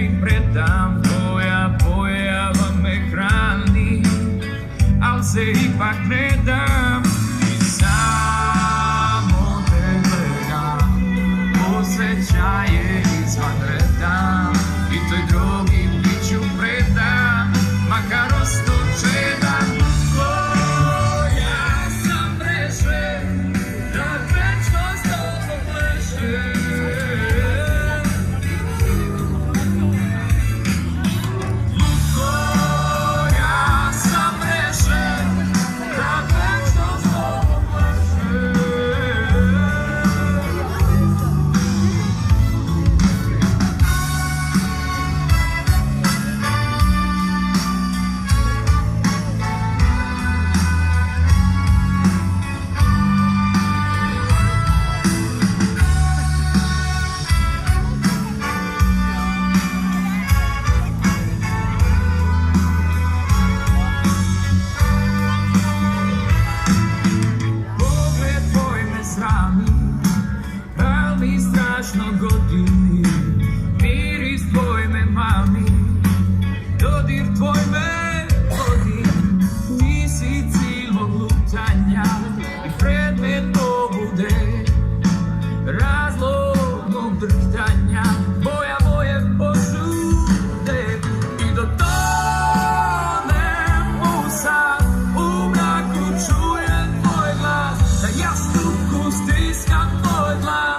tebi predam, tvoja pojava me hrani, al se ipak ne dam. I samo te gledam, osjećaj je izvanredan, i toj drogi bit ću predan, makar ostao čedan. Ja sam rešen da večno s tobom plešem. Strašno godi, miris tvoj me mami, dodir tvoj me vodi. Ti si cilj mog lutanja i predmet pobude, razlog mog drhtanja, boja moje posude. I do tonem u san, u mraku čujem tvoj glas, da jastuku stiskam tvoj dlan.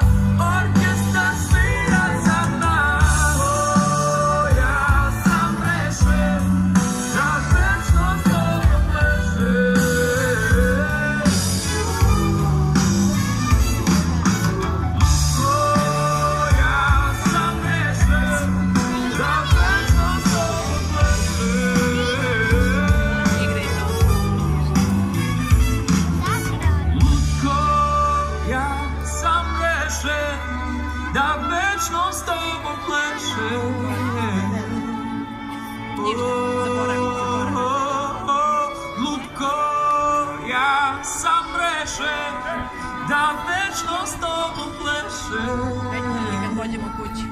Da večno s tobom plešem. Lutko, ja sam rešen da večno s tobom plešem. Kad pođemo kući.